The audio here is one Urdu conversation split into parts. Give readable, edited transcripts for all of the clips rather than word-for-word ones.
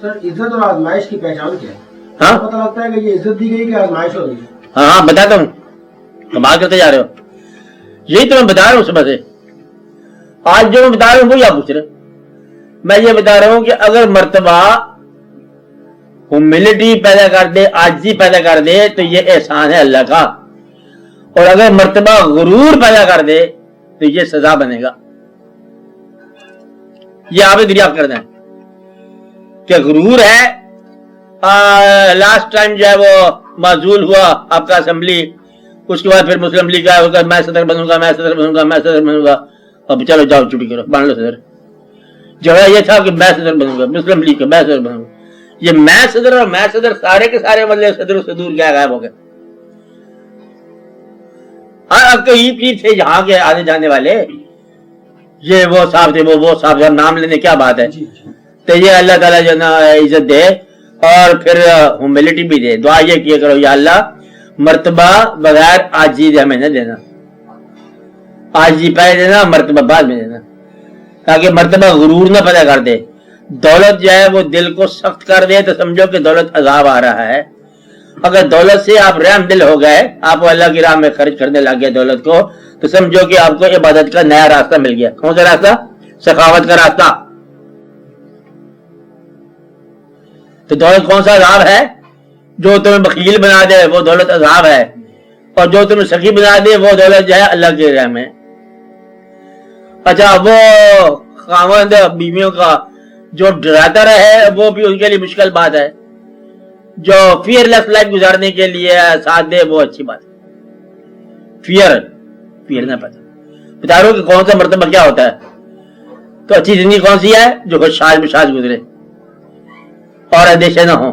سر عزت اور آزمائش کی پہچان کیا ہے؟ ہاں پتہ لگتا ہے کہ یہ عزت دی گئی کہ آزمائش ہو گئی؟ ہاں بتاتا ہوں، کمال کرتے جا رہے ہو، یہی تو میں بتا رہا ہوں صبح سے. آج جو میں بتا رہا ہوں وہی آپ پوچھ رہے. میں یہ بتا رہا ہوں کہ اگر مرتبہ ہیوملٹی پیدا کر دے، عاجزی پیدا کر دے تو یہ احسان ہے اللہ کا، اور اگر مرتبہ غرور پیدا کر دے تو یہ سزا بنے گا. یہ آپ دریافت کرنا ہے کہ غرور ہے. لاسٹ ٹائم جو ہے وہ معزول ہوا آپ کا اسمبلی، اس کے بعد پھر مسلم لیگ کا ہوگا میں صدر بنوں گا، میں صدر بنوں گا، میں صدر بنوں گا. اب چلو جاؤ چھٹی کرو، بن لو صدر. جگہ یہ تھا کہ میں صدر بنوں گا، مسلم لیگ کا میں صدر بنوں گا. یہ میں صدر اور میں صدر سارے کے سارے مطلب صدر و صدور کیا غائب ہو گئے. کئی تھے یہاں کے آنے جانے والے، یہ وہ صاحب تھے، وہ صاحب تھے، نام لینے کیا بات ہے. تو یہ اللہ تعالیٰ جو نا عزت دے اور پھر ہیوملٹی بھی دے. دعا یہ کیا کرو یا اللہ مرتبہ بغیر عاجزی ہمیں نہ دینا، عاجزی پہلے دینا، مرتبہ بعد میں دینا، تاکہ مرتبہ غرور نہ پیدا کر دے. دولت جو ہے وہ دل کو سخت کر دے تو سمجھو کہ دولت عذاب آ رہا ہے. اگر دولت سے آپ رحم دل ہو گئے، آپ اللہ کی راہ میں خرچ کرنے لگ گئے دولت کو، تو سمجھو کہ آپ کو عبادت کا نیا راستہ مل گیا. کون سا راستہ؟ سخاوت کا راستہ. تو دولت کون سا عذاب ہے؟ جو تمہیں بخیل بنا دے وہ دولت عذاب ہے، اور جو تمہیں سخی بنا دے وہ دولت جو ہے اللہ کی راہ میں. اچھا وہ خاوند بیویوں کا جو ڈراتا رہے وہ بھی ان کے لیے مشکل بات ہے. جو فیئر لیس لائف گزارنے کے لیے ساتھ دے وہ اچھی بات ہے. فیئر نہ پتا بتا رہا ہوں کہ کون سا مرتبہ کیا ہوتا ہے. تو اچھی زندگی کون سی ہے؟ جو خوشحال بشاش گزرے اور اندیشے نہ ہو.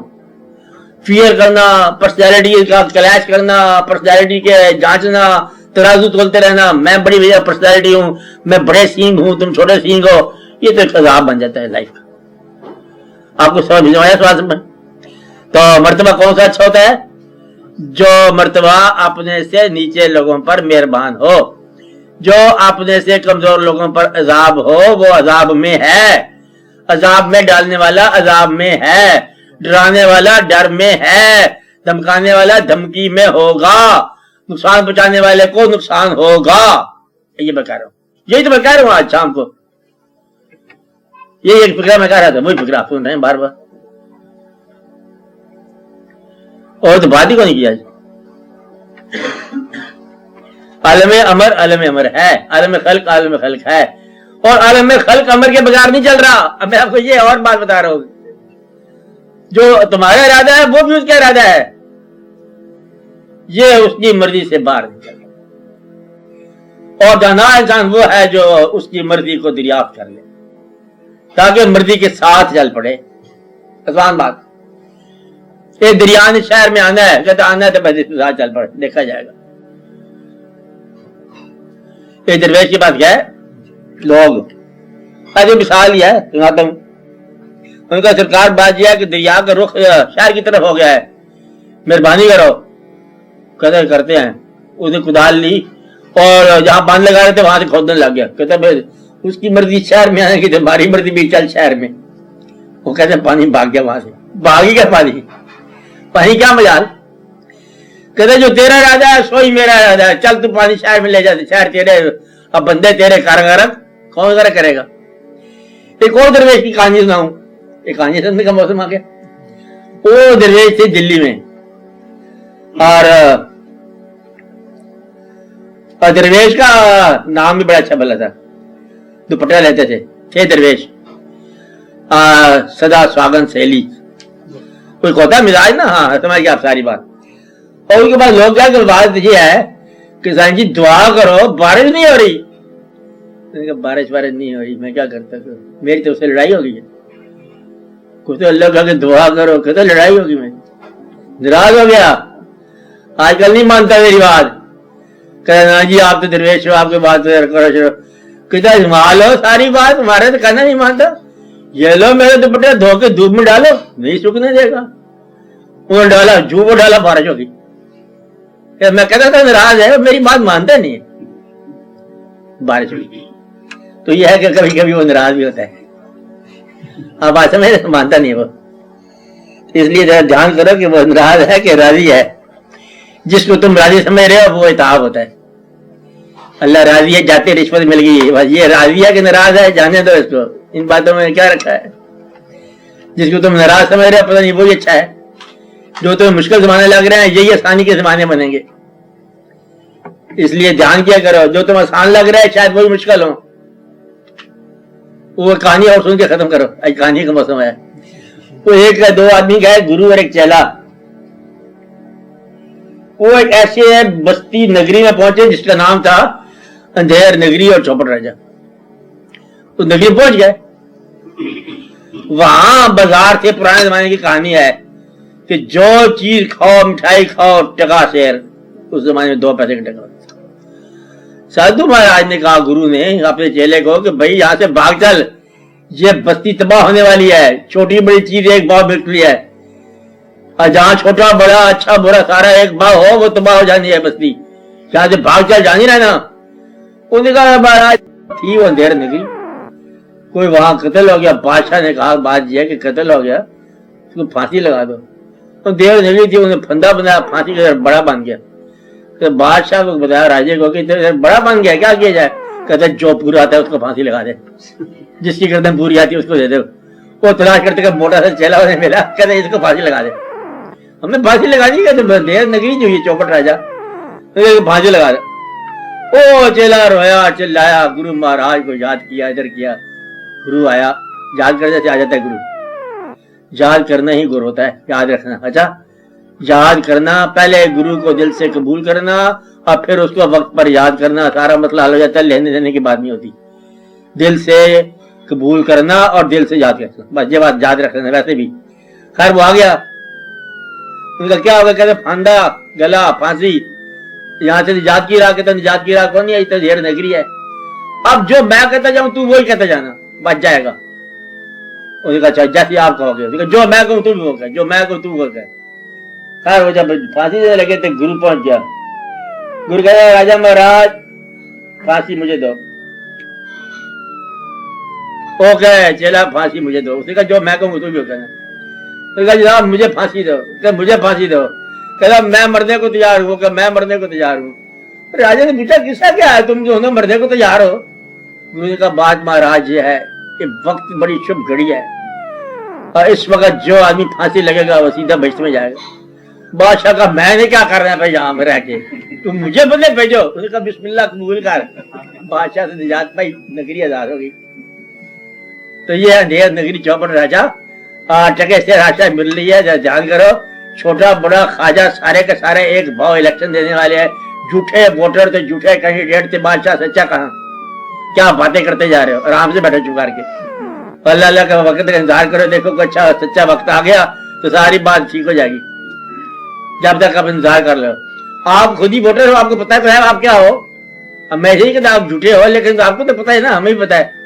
فیئر کرنا، پرسنالٹی کا کلیش کرنا، پرسنالٹی کے جانچنا، ترازو تولتے رہنا، میں بڑی وجہ پرسنالٹی ہوں، میں بڑے سینگ ہوں، تم چھوٹے سینگ ہو، یہ تو ایک عذاب بن جاتا ہے لائف کا. آپ کو سمجھ میں آیا سوال میں؟ تو مرتبہ کون سا اچھا ہوتا ہے؟ جو مرتبہ اپنے سے نیچے لوگوں پر مہربان ہو، جو اپنے سے کمزور لوگوں پر عذاب ہو وہ عذاب میں ہے، عذاب میں ڈالنے والا عذاب میں ہے، ڈرانے والا ڈر میں ہے، دھمکانے والا دھمکی میں ہوگا، نقصان پہنچانے والے کو نقصان ہوگا. یہ میں کہہ رہا ہوں، یہی تو میں کہہ رہا ہوں آج شام کو. یہ ایک فکرہ میں کہہ رہا تھا، وہی فکرہ آپ سن رہے ہیں بار بار. اور تو بات ہی کو نہیں کیا. عالم امر عالم امر ہے، عالم خلق ہے، اور عالم خلق امر کے بغیر نہیں چل رہا. اب میں آپ کو یہ اور بات بتا رہا ہوں، جو تمہارا ارادہ ہے وہ بھی اس کا ارادہ ہے، یہ اس کی مرضی سے باہر نہیں چل رہا. اور دانا انسان وہ ہے جو اس کی مرضی کو دریافت کر لے تاکہ مرضی کے ساتھ چل پڑے. آسان بات. ایک دریا نے شہر میں آنا ہے، کہتا آنا ہے تو مرضی کے ساتھ چل پڑے، دیکھا جائے گا. ایک درویش کی بات کیا ہے، لوگ ایسے مثال یہ ہے سناتا ہوں. ان کا سرکار بات یہ ہے کہ دریا کا رخ شہر کی طرف ہو گیا ہے، مہربانی کرو. کہتے کرتے ہیں. اس نے کدال لی اور جہاں باندھ لگا رہے تھے وہاں سے کھودنے لگ گیا. کہتے بھائی اس کی مرضی شہر میں آنے کی، ہماری مرضی بھی چل شہر میں. وہ کہتے ہیں پانی بھاگ گیا وہاں سے. بھاگی کیا پانی کیا مجال. کہتے جو تیرا ارادہ ہے سوئی میرا ارادہ ہے، چل تو پانی شہر میں لے جاتے، شہر تیرے، اب بندے تیرے کارگرد کون ذرا کرے گا. ایک اور درویش کی کہانی سناؤں. ایک کہانی سننے کا موسم آ گیا. وہ درویش تھے دلی میں، اور درویش کا نام بھی بڑا اچھا بلا تھا. دوپٹہ لیتے تھے درویش. سدا سواگن سہیلی کوئی ہوتا ہے مزاج نا. ہاں سمجھ گیا آپ ساری بات. اور اس کے بعد لوگ کیا کہ بات یہ ہے کہ سائن جی دعا کرو بارش نہیں ہو رہی. بارش نہیں ہو رہی میں کیا کرتا ہوں، میری تو اس سے لڑائی ہو گئی ہے. کچھ تو اللہ کہا کہ دعا کرو، کہتا لڑائی ہوگی. میں ناراض ہو گیا. آج کل نہیں مانتا میری بات. کہنا جی آپ تو درویش ہو، آپ کے بات کرو. کہتا مال ہو ساری بات تمہارے تو کہنا نہیں مانتا. یہ لو میرے دوپٹے دھو کے دھوپ میں ڈالو، نہیں سوکھنے دے گا. انہوں نے ڈالا، جھوٹ ڈالا، بارش ہوگی. میں کہتا تھا ناراض ہے، میری بات مانتا نہیں ہے. بارش ہوگی. تو یہ ہے کہ کبھی کبھی وہ ناراض بھی ہوتا ہے. آپ بات سمجھ مانتا نہیں وہ. اس لیے ذرا دھیان کرو کہ وہ ناراض ہے کہ راضی ہے. جس کو تم راضی سمجھ رہے ہو وہ اتعاب ہوتا ہے. اللہ راضی ہے, جاتے رشوت مل گئی, بس یہ راضی ہے کہ ناراض ہے جانے دو اس کو, ان باتوں میں کیا رکھا ہے. جس کو تم ناراض سمجھ رہے ہو پتہ نہیں وہی اچھا ہے. جو تمہیں مشکل زمانے لگ رہے ہیں یہی آسانی کے زمانے بنیں گے. اس لیے دھیان کیا کرو, جو تم آسان لگ رہا ہے شاید وہی مشکل ہو. وہ کہانی اور سن کے ختم کرو, آج کہانی کا موسم ہے. وہ ایک دو آدمی کا ہے, گرو اور ایک چیلا. وہ ایک ایسے بستی نگری میں پہنچے جس کا نام تھا اندھیر نگری اور چوپٹ راجا. تو نگری پہنچ گئے. وہاں بازار سے پرانے زمانے کی کہانی ہے کہ جو چیز کھاؤ, مٹھائی کھاؤ, ٹکا شیر, اس زمانے میں 2 پیسے کا ٹکا. سادھو مہاراج نے کہا گرو نے اپنے چیلے کو کہ بھائی یہاں سے بھاگ چل, یہ بستی تباہ ہونے والی ہے. چھوٹی بڑی چیز ایک باؤ بکری ہے, اور جہاں چھوٹا بڑا اچھا برا سارا ایک باؤ ہو وہ تباہ ہو جانی ہے بستی. یہاں سے بھاگ چل, جانی رہنا. انہوں نے کہا مہاراج تھی وہ اندھیر نگری, کوئی وہاں قتل ہو گیا. بادشاہ نے کہا بات یہ ہے کہ قتل ہو گیا اس کو پھانسی لگا دو. تو اندھیر نگری تھی, انہیں پھندا بنایا, پھانسی کا بڑا بن گیا. تو بادشاہ کو بتایا راجے کو کہ بڑا بن گیا, کیا کیا جائے. کہتے جو پورا آتا ہے اس کو پھانسی لگا دے, جس کی گردن پوری آتی ہے اس کو دے دے. وہ تلاش کرتے کہ موٹا سا چیلا انہیں ملا, کہتے اس کو پھانسی لگا دے. ہم نے پھانسی لگا دی, کہتے اندھیر نگری جو یہ چوپٹ راجا پھانسی لگا دے. او چیلا رویا چلایا, گرو مہاراج کو یاد کیا, ادھر کیا. گرو آیا, یاد کرنے سے آ جاتا ہے گرو. یاد کرنا ہی گر ہوتا ہے, یاد رکھنا. اچھا یاد کرنا, پہلے گرو کو دل سے قبول کرنا اور پھر اس کو وقت پر یاد کرنا, سارا مسئلہ حل ہو جاتا ہے. لینے دینے کی بات نہیں ہوتی. دل سے قبول کرنا اور دل سے یاد کرنا, بس یہ بات یاد رکھنا. ویسے بھی خیر وہ آ گیا, ان کا کیا ہوگا, کہتے پھاندا گلا پھانسی. یہاں سے نجات کی راہ, کہتا نجات کی راہ کون نہیں, تو ڈھیر نگری ہے. اب جو میں کہتا جاؤں تو وہی کہتا جانا, بچ جائے گا. انہوں نے کہا جیسے آپ کہو گے, جو میں کہوں تو بھی ہوگا, جو میں کہوں تو ہوگا. خیر وہ جب پھانسی دینے لگے تو گرو پہنچ گیا. گرو کہا راجا مہاراج پھانسی مجھے دو. اوکے چیلا پھانسی مجھے دو. اس نے کہا جو میں کہوں تو بھی ہوگا. تو کہا جناب مجھے پھانسی دو. کہ مجھے پھانسی دو. کہا میں مرنے کو تیار ہوں. کہ میں مرنے کو تیار ہوں. راجا نے پوچھا قصہ کیا ہے, تم دونوں مرنے کو تیار ہو. گرو نے کہا بات مہاراج یہ ہے کہ وقت بڑی شبھ گھڑی ہے, اور اس وقت جو آدمی پھانسی لگے گا وہ سیدھا بہشت میں جائے گا. بادشاہ کا میں نے کیا کرنا ہے بھائی یہاں میں رہ کے, تم مجھے بدلے بھیجو. اس نے کہا بسم اللہ قبول کر. بادشاہ سے نجات پائی, نگری آزاد ہو گئی. تو یہ اندھیر نگری چوپٹ راجا ٹکے سے راستہ مل رہی ہے. دھیان کرو, چھوٹا بڑا خواجہ سارے کے سارے ایک بھاؤ الیکشن دینے والے ہیں. جھوٹے ووٹر تھے, جھوٹے کینڈیڈیٹ تھے. بادشاہ سچا کہاں, کیا باتیں کرتے جا رہے ہو, آرام سے بیٹھے چپ کر کے. اللہ اللہ کا وقت کا انتظار کرو, دیکھو کہ اچھا سچا وقت آ گیا تو ساری بات ٹھیک ہو جائے گی. جب تک آپ انتظار کر لو. آپ خود ہی ووٹر ہو, آپ کو پتا ہے آپ کیا ہو. اب میں یہی کہتا آپ جھوٹے ہو, لیکن آپ کو تو پتا ہے نا, ہمیں بھی پتا ہے.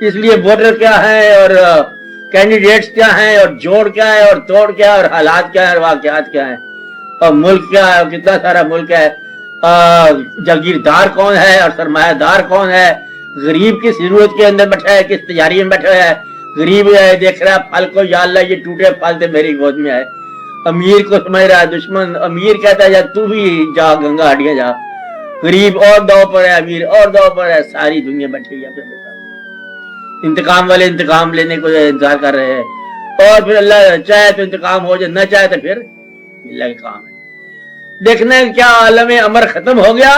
اس لیے ووٹر کیا ہے اور کینڈیڈیٹس کیا ہیں اور جوڑ کیا ہے اور توڑ کیا ہے اور حالات کیا ہے اور واقعات کیا ہیں اور ملک کیا ہے اور کتنا سارا ملک ہے. جاگیردار کون ہے اور سرمایہ دار کون ہے, غریب کس ضرورت کے اندر بیٹھا ہے, کس تیاری میں بیٹھا ہے. غریب دیکھ رہا ہے پھل کو, یا اللہ یہ ٹوٹے پھل تھے میری گود میں ہے. امیر کو سمجھ رہا ہے دشمن. امیر کہتا ہے یا تو بھی جا گنگا ہڈیاں جا. غریب اور دو پر ہے, امیر اور دو پر ہے. ساری دنیا بیٹھی ہے اپنے. انتقام والے انتقام لینے کو انتظار کر رہے ہیں, اور پھر اللہ چاہے تو انتقام ہو جائے, نہ چاہے تو پھر اللہ کا کام ہے. دیکھنا کیا عالم امر ختم ہو گیا,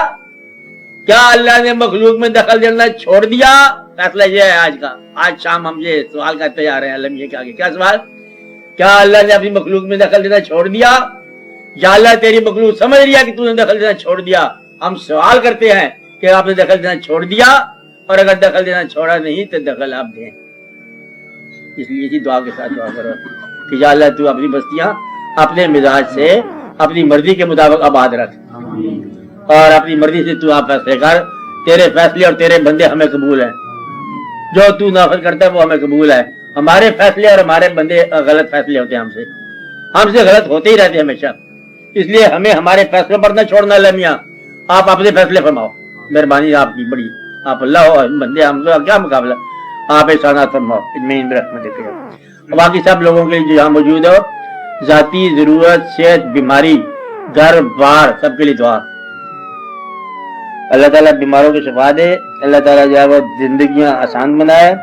کیا اللہ نے مخلوق میں دخل دینا چھوڑ دیا. فیصلہ یہ ہے آج کا. آج شام ہم یہ سوال کرتے جا رہے ہیں عالم یہ کیا سوال, کیا اللہ نے اپنی مخلوق میں دخل دینا چھوڑ دیا, یا اللہ تیری مخلوق سمجھ لیا کہ تو نے دخل دینا چھوڑ دیا. ہم سوال کرتے ہیں کہ آپ نے دخل دینا چھوڑ دیا, اور اگر دخل دینا چھوڑا نہیں تو دخل آپ دیں. اس لیے اسی دعا کے ساتھ دعا کرو کہ یا اللہ تو اپنی بستیاں اپنے مزاج سے اپنی مرضی کے مطابق آباد رکھ, اور اپنی مرضی سے تو آپ فیصلے کر. تیرے فیصلے اور تیرے بندے ہمیں قبول ہیں, جو تو نافذ کرتا ہے وہ ہمیں قبول ہے. ہمارے فیصلے اور ہمارے بندے غلط فیصلے ہوتے ہیں, ہم سے غلط ہوتے ہی رہتے ہیں ہمیشہ. اس لیے ہمیں ہمارے فیصلے پر نہ چھوڑنا. لمیاں آپ اپنے فیصلے فرماؤ, مہربانی آپ کی بڑی. آپ اللہ ہو, بندے ہم کا کیا مقابلہ. آپ احسانات فرماؤ, باقی سب لوگوں کے لیے جو یہاں موجود ہو ذاتی ضرورت، صحت، بیماری، گھر بار، سب کے لیے دعا۔ اللہ تعالیٰ بیماروں کی شفا دے، اللہ تعالیٰ جو ہے وہ زندگیاں آسان بنائے،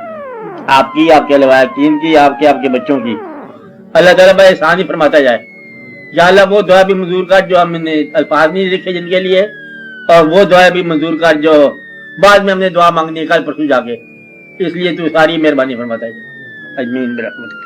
آپ کی، آپ کے لوائقین کی، آپ کے بچوں کی۔ اللہ تعالیٰ بھائی احسان ہی فرماتا جائے۔ یا اللہ وہ دعا بھی منظور کر جو ہم نے الفاظ نہیں لکھے جن کے لیے، اور وہ دعا بھی منظور کر جو بعد میں ہم نے دعا مانگنی ہے کل پرسوں جا کے، اس لیے تو ساری مہربانی فرماتا ہے۔ اجمین برحمتک۔